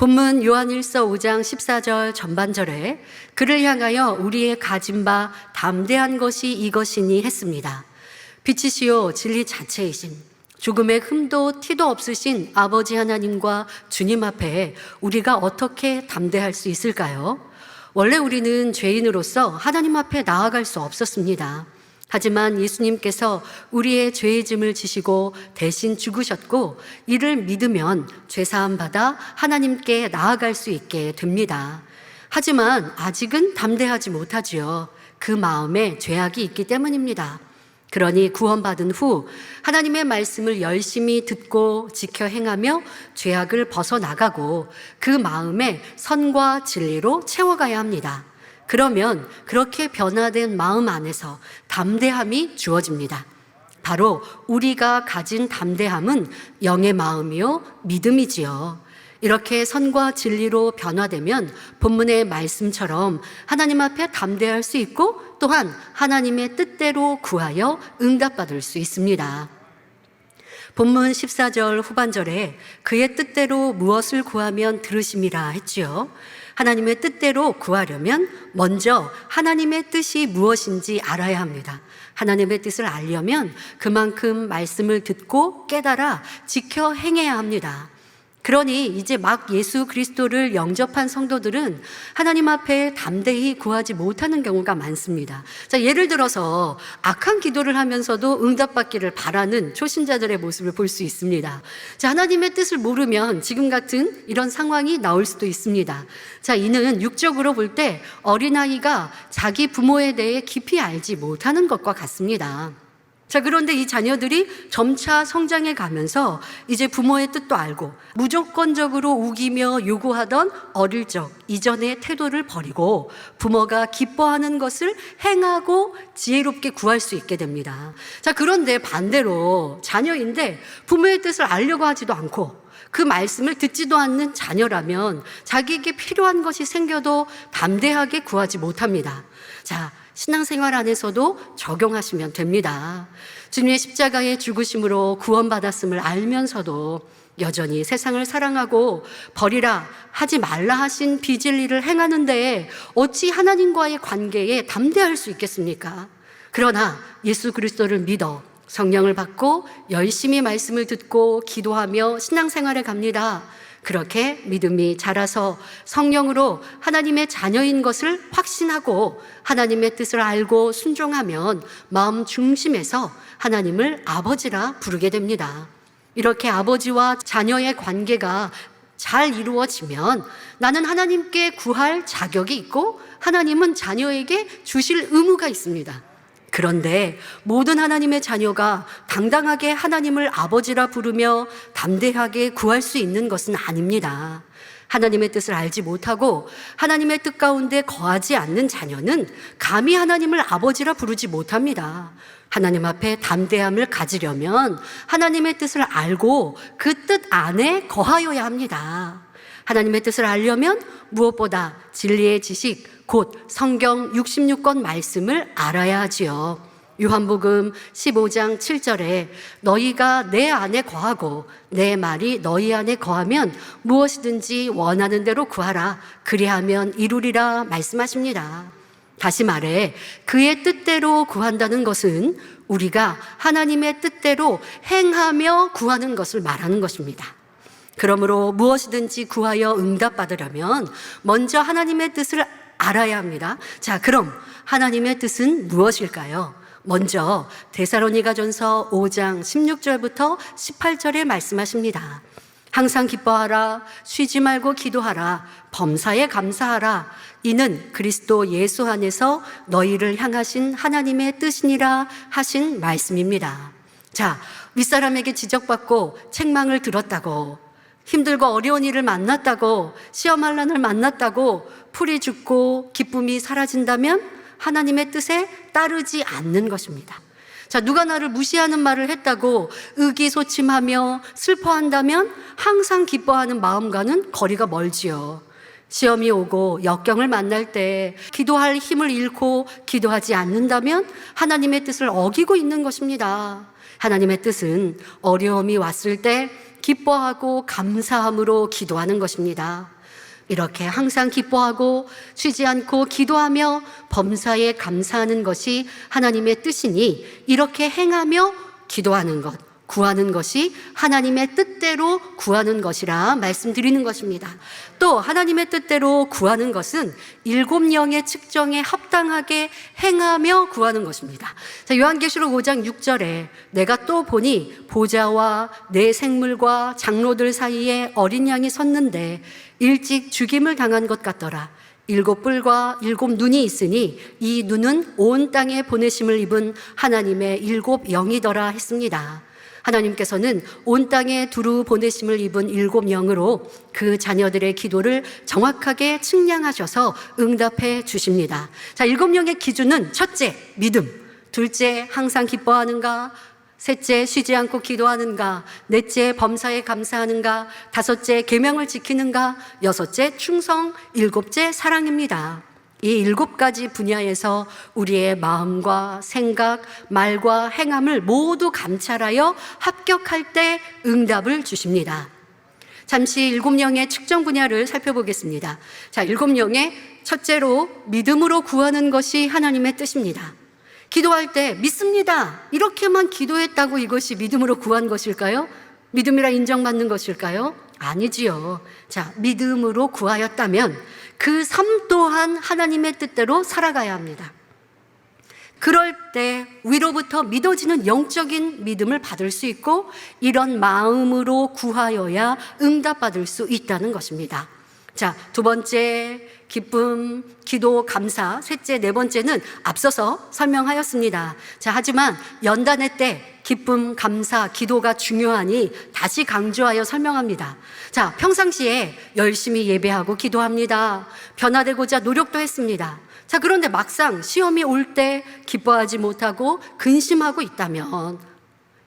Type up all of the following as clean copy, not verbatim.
본문 요한일서 5장 14절 전반절에 그를 향하여 우리의 가진 바 담대한 것이 이것이니 했습니다. 빛이시요 진리 자체이신 조금의 흠도 티도 없으신 아버지 하나님과 주님 앞에 우리가 어떻게 담대할 수 있을까요? 원래 우리는 죄인으로서 하나님 앞에 나아갈 수 없었습니다. 하지만 예수님께서 우리의 죄의 짐을 지시고 대신 죽으셨고 이를 믿으면 죄사함 받아 하나님께 나아갈 수 있게 됩니다. 하지만 아직은 담대하지 못하지요. 그 마음에 죄악이 있기 때문입니다. 그러니 구원받은 후 하나님의 말씀을 열심히 듣고 지켜 행하며 죄악을 벗어나가고 그 마음에 선과 진리로 채워가야 합니다. 그러면 그렇게 변화된 마음 안에서 담대함이 주어집니다. 바로 우리가 가진 담대함은 영의 마음이요 믿음이지요. 이렇게 선과 진리로 변화되면 본문의 말씀처럼 하나님 앞에 담대할 수 있고 또한 하나님의 뜻대로 구하여 응답받을 수 있습니다. 본문 14절 후반절에 그의 뜻대로 무엇을 구하면 들으심이라 했지요. 하나님의 뜻대로 구하려면 먼저 하나님의 뜻이 무엇인지 알아야 합니다. 하나님의 뜻을 알려면 그만큼 말씀을 듣고 깨달아 지켜 행해야 합니다. 그러니 이제 막 예수 그리스도를 영접한 성도들은 하나님 앞에 담대히 구하지 못하는 경우가 많습니다. 자, 예를 들어서 악한 기도를 하면서도 응답받기를 바라는 초신자들의 모습을 볼 수 있습니다. 자, 하나님의 뜻을 모르면 지금 같은 이런 상황이 나올 수도 있습니다. 자, 이는 육적으로 볼 때 어린아이가 자기 부모에 대해 깊이 알지 못하는 것과 같습니다. 자, 그런데 이 자녀들이 점차 성장해 가면서 이제 부모의 뜻도 알고 무조건적으로 우기며 요구하던 어릴 적 이전의 태도를 버리고 부모가 기뻐하는 것을 행하고 지혜롭게 구할 수 있게 됩니다. 자, 그런데 반대로 자녀인데 부모의 뜻을 알려고 하지도 않고 그 말씀을 듣지도 않는 자녀라면 자기에게 필요한 것이 생겨도 담대하게 구하지 못합니다. 자, 신앙생활 안에서도 적용하시면 됩니다. 주님의 십자가의 죽으심으로 구원받았음을 알면서도 여전히 세상을 사랑하고 버리라 하지 말라 하신 비진리를 행하는데 어찌 하나님과의 관계에 담대할 수 있겠습니까? 그러나 예수 그리스도를 믿어 성령을 받고 열심히 말씀을 듣고 기도하며 신앙생활에 갑니다. 그렇게 믿음이 자라서 성령으로 하나님의 자녀인 것을 확신하고 하나님의 뜻을 알고 순종하면 마음 중심에서 하나님을 아버지라 부르게 됩니다. 이렇게 아버지와 자녀의 관계가 잘 이루어지면 나는 하나님께 구할 자격이 있고 하나님은 자녀에게 주실 의무가 있습니다. 그런데 모든 하나님의 자녀가 당당하게 하나님을 아버지라 부르며 담대하게 구할 수 있는 것은 아닙니다. 하나님의 뜻을 알지 못하고 하나님의 뜻 가운데 거하지 않는 자녀는 감히 하나님을 아버지라 부르지 못합니다. 하나님 앞에 담대함을 가지려면 하나님의 뜻을 알고 그 뜻 안에 거하여야 합니다. 하나님의 뜻을 알려면 무엇보다 진리의 지식, 곧 성경 66권 말씀을 알아야 하지요. 요한복음 15장 7절에 너희가 내 안에 거하고 내 말이 너희 안에 거하면 무엇이든지 원하는 대로 구하라. 그리하면 이루리라 말씀하십니다. 다시 말해 그의 뜻대로 구한다는 것은 우리가 하나님의 뜻대로 행하며 구하는 것을 말하는 것입니다. 그러므로 무엇이든지 구하여 응답받으려면 먼저 하나님의 뜻을 알아야 합니다. 자, 그럼 하나님의 뜻은 무엇일까요? 먼저 데살로니가전서 5장 16절부터 18절에 말씀하십니다. 항상 기뻐하라, 쉬지 말고 기도하라, 범사에 감사하라. 이는 그리스도 예수 안에서 너희를 향하신 하나님의 뜻이니라 하신 말씀입니다. 자, 윗사람에게 지적받고 책망을 들었다고, 힘들고 어려운 일을 만났다고, 시험할 난을 만났다고 풀이 죽고 기쁨이 사라진다면 하나님의 뜻에 따르지 않는 것입니다. 자, 누가 나를 무시하는 말을 했다고 의기소침하며 슬퍼한다면 항상 기뻐하는 마음과는 거리가 멀지요. 시험이 오고 역경을 만날 때 기도할 힘을 잃고 기도하지 않는다면 하나님의 뜻을 어기고 있는 것입니다. 하나님의 뜻은 어려움이 왔을 때 기뻐하고 감사함으로 기도하는 것입니다. 이렇게 항상 기뻐하고 쉬지 않고 기도하며 범사에 감사하는 것이 하나님의 뜻이니 이렇게 행하며 기도하는 것, 구하는 것이 하나님의 뜻대로 구하는 것이라 말씀드리는 것입니다. 또 하나님의 뜻대로 구하는 것은 7영의 측정에 합당하게 행하며 구하는 것입니다. 자, 요한계시록 5장 6절에 내가 또 보니 보좌와 내 생물과 장로들 사이에 어린 양이 섰는데 일찍 죽임을 당한 것 같더라. 7뿔과 7눈이 있으니 이 눈은 온 땅에 보내심을 입은 하나님의 7영이더라 했습니다. 하나님께서는 온 땅에 두루 보내심을 입은 7영으로 그 자녀들의 기도를 정확하게 측량하셔서 응답해 주십니다. 자, 7영의 기준은 첫째, 믿음. 둘째, 항상 기뻐하는가. 셋째, 쉬지 않고 기도하는가. 넷째, 범사에 감사하는가. 다섯째, 계명을 지키는가. 여섯째, 충성. 일곱째, 사랑입니다. 이 7가지 분야에서 우리의 마음과 생각, 말과 행함을 모두 감찰하여 합격할 때 응답을 주십니다. 잠시 7영의 측정 분야를 살펴보겠습니다. 자, 7영의 첫째로 믿음으로 구하는 것이 하나님의 뜻입니다. 기도할 때 믿습니다. 이렇게만 기도했다고 이것이 믿음으로 구한 것일까요? 믿음이라 인정받는 것일까요? 아니지요. 자, 믿음으로 구하였다면 그 삶 또한 하나님의 뜻대로 살아가야 합니다. 그럴 때 위로부터 믿어지는 영적인 믿음을 받을 수 있고 이런 마음으로 구하여야 응답받을 수 있다는 것입니다. 자, 두 번째, 기쁨, 기도, 감사. 셋째, 네 번째는 앞서서 설명하였습니다. 자, 하지만 연단의 때 기쁨, 감사, 기도가 중요하니 다시 강조하여 설명합니다. 자, 평상시에 열심히 예배하고 기도합니다. 변화되고자 노력도 했습니다. 자, 그런데 막상 시험이 올 때 기뻐하지 못하고 근심하고 있다면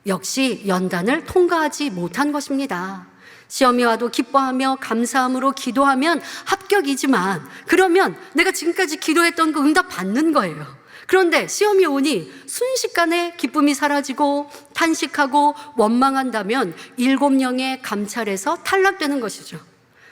역시 연단을 통과하지 못한 것입니다. 시험이 와도 기뻐하며 감사함으로 기도하면 합격이지만 그러면 내가 지금까지 기도했던 거 응답 받는 거예요. 그런데 시험이 오니 순식간에 기쁨이 사라지고 탄식하고 원망한다면 7영의 감찰에서 탈락되는 것이죠.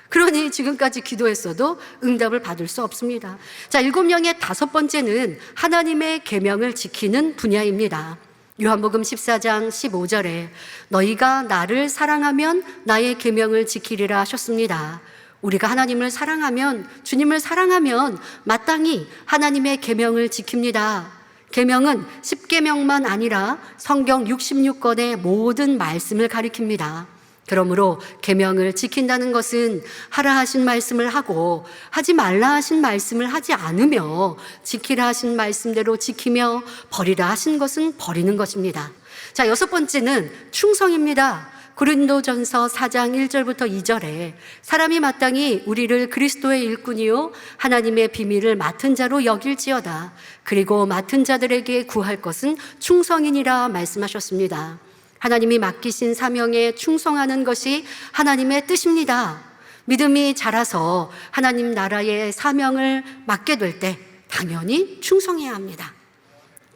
그러니 지금까지 기도했어도 응답을 받을 수 없습니다. 자, 7영의 다섯 번째는 하나님의 계명을 지키는 분야입니다. 요한복음 14장 15절에 너희가 나를 사랑하면 나의 계명을 지키리라 하셨습니다. 우리가 하나님을 사랑하면, 주님을 사랑하면 마땅히 하나님의 계명을 지킵니다. 계명은 10계명만 아니라 성경 66권의 모든 말씀을 가리킵니다. 그러므로 계명을 지킨다는 것은 하라 하신 말씀을 하고 하지 말라 하신 말씀을 하지 않으며 지키라 하신 말씀대로 지키며 버리라 하신 것은 버리는 것입니다. 자, 여섯 번째는 충성입니다. 고린도전서 4장 1절부터 2절에 사람이 마땅히 우리를 그리스도의 일꾼이요 하나님의 비밀을 맡은 자로 여길지어다. 그리고 맡은 자들에게 구할 것은 충성이니라 말씀하셨습니다. 하나님이 맡기신 사명에 충성하는 것이 하나님의 뜻입니다. 믿음이 자라서 하나님 나라의 사명을 맡게 될 때 당연히 충성해야 합니다.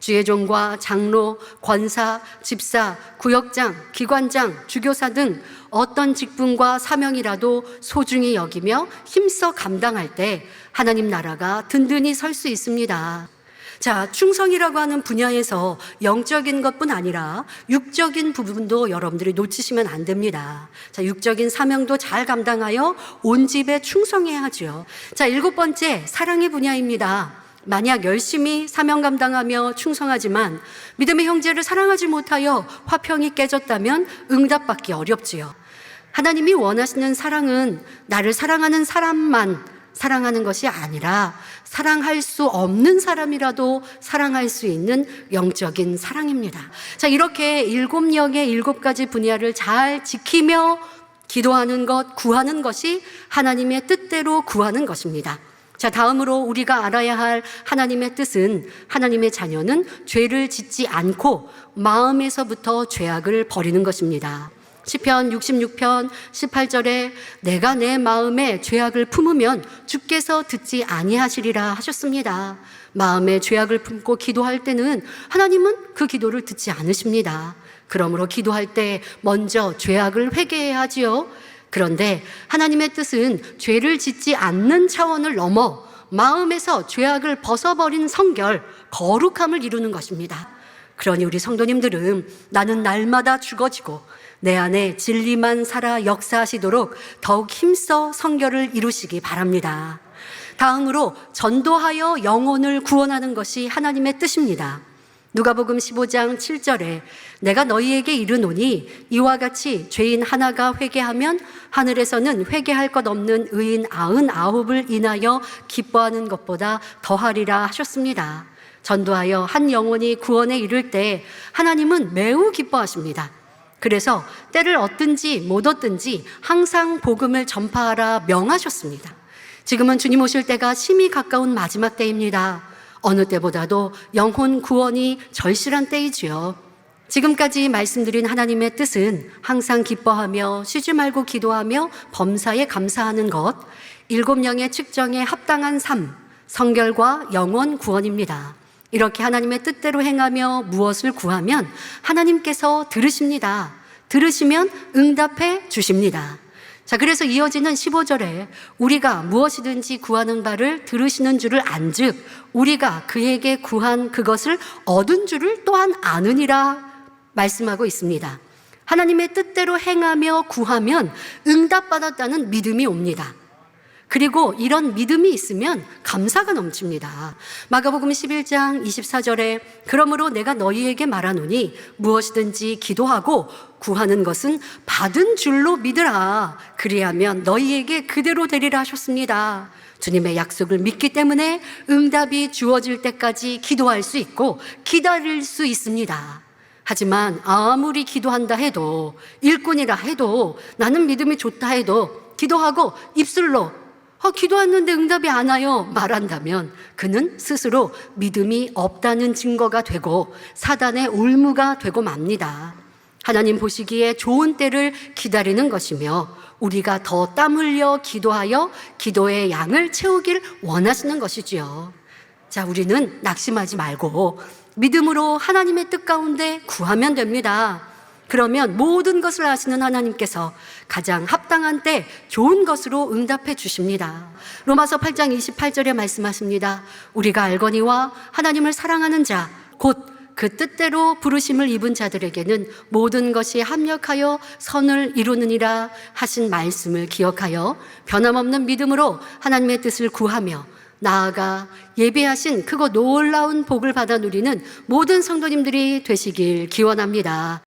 주의 종과 장로, 권사, 집사, 구역장, 기관장, 주교사 등 어떤 직분과 사명이라도 소중히 여기며 힘써 감당할 때 하나님 나라가 든든히 설 수 있습니다. 자, 충성이라고 하는 분야에서 영적인 것뿐 아니라 육적인 부분도 여러분들이 놓치시면 안 됩니다. 자, 육적인 사명도 잘 감당하여 온 집에 충성해야 하죠. 자, 7번째, 사랑의 분야입니다. 만약 열심히 사명 감당하며 충성하지만 믿음의 형제를 사랑하지 못하여 화평이 깨졌다면 응답받기 어렵지요. 하나님이 원하시는 사랑은 나를 사랑하는 사람만 사랑하는 것이 아니라 사랑할 수 없는 사람이라도 사랑할 수 있는 영적인 사랑입니다. 자, 이렇게 7영의 7가지 분야를 잘 지키며 기도하는 것, 구하는 것이 하나님의 뜻대로 구하는 것입니다. 자, 다음으로 우리가 알아야 할 하나님의 뜻은 하나님의 자녀는 죄를 짓지 않고 마음에서부터 죄악을 버리는 것입니다. 시편 66편 18절에 내가 내 마음에 죄악을 품으면 주께서 듣지 아니하시리라 하셨습니다. 마음에 죄악을 품고 기도할 때는 하나님은 그 기도를 듣지 않으십니다. 그러므로 기도할 때 먼저 죄악을 회개해야 하지요. 그런데 하나님의 뜻은 죄를 짓지 않는 차원을 넘어 마음에서 죄악을 벗어버린 성결, 거룩함을 이루는 것입니다. 그러니 우리 성도님들은 나는 날마다 죽어지고 내 안에 진리만 살아 역사하시도록 더욱 힘써 성결을 이루시기 바랍니다. 다음으로 전도하여 영혼을 구원하는 것이 하나님의 뜻입니다. 누가복음 15장 7절에 내가 너희에게 이르노니 이와 같이 죄인 하나가 회개하면 하늘에서는 회개할 것 없는 의인 99을 인하여 기뻐하는 것보다 더하리라 하셨습니다. 전도하여 한 영혼이 구원에 이를 때 하나님은 매우 기뻐하십니다. 그래서 때를 얻든지 못 얻든지 항상 복음을 전파하라 명하셨습니다. 지금은 주님 오실 때가 심히 가까운 마지막 때입니다. 어느 때보다도 영혼 구원이 절실한 때이지요. 지금까지 말씀드린 하나님의 뜻은 항상 기뻐하며 쉬지 말고 기도하며 범사에 감사하는 것, 7영의 측정에 합당한 삶, 성결과 영혼 구원입니다. 이렇게 하나님의 뜻대로 행하며 무엇을 구하면 하나님께서 들으십니다. 들으시면 응답해 주십니다. 자, 그래서 이어지는 15절에 우리가 무엇이든지 구하는 바를 들으시는 줄을 안즉 우리가 그에게 구한 그것을 얻은 줄을 또한 아느니라 말씀하고 있습니다. 하나님의 뜻대로 행하며 구하면 응답받았다는 믿음이 옵니다. 그리고 이런 믿음이 있으면 감사가 넘칩니다. 마가복음 11장 24절에 그러므로 내가 너희에게 말하노니 무엇이든지 기도하고 구하는 것은 받은 줄로 믿으라. 그리하면 너희에게 그대로 되리라 하셨습니다. 주님의 약속을 믿기 때문에 응답이 주어질 때까지 기도할 수 있고 기다릴 수 있습니다. 하지만 아무리 기도한다 해도 일꾼이라 해도 나는 믿음이 좋다 해도 기도하고 입술로 기도했는데 응답이 안 와요 말한다면 그는 스스로 믿음이 없다는 증거가 되고 사단의 올무가 되고 맙니다. 하나님 보시기에 좋은 때를 기다리는 것이며 우리가 더 땀 흘려 기도하여 기도의 양을 채우길 원하시는 것이지요. 자, 우리는 낙심하지 말고 믿음으로 하나님의 뜻 가운데 구하면 됩니다. 그러면 모든 것을 아시는 하나님께서 가장 합당한 때 좋은 것으로 응답해 주십니다. 로마서 8장 28절에 말씀하십니다. 우리가 알거니와 하나님을 사랑하는 자, 곧 그 뜻대로 부르심을 입은 자들에게는 모든 것이 합력하여 선을 이루느니라 하신 말씀을 기억하여 변함없는 믿음으로 하나님의 뜻을 구하며 나아가 예비하신 크고 놀라운 복을 받아 누리는 모든 성도님들이 되시길 기원합니다.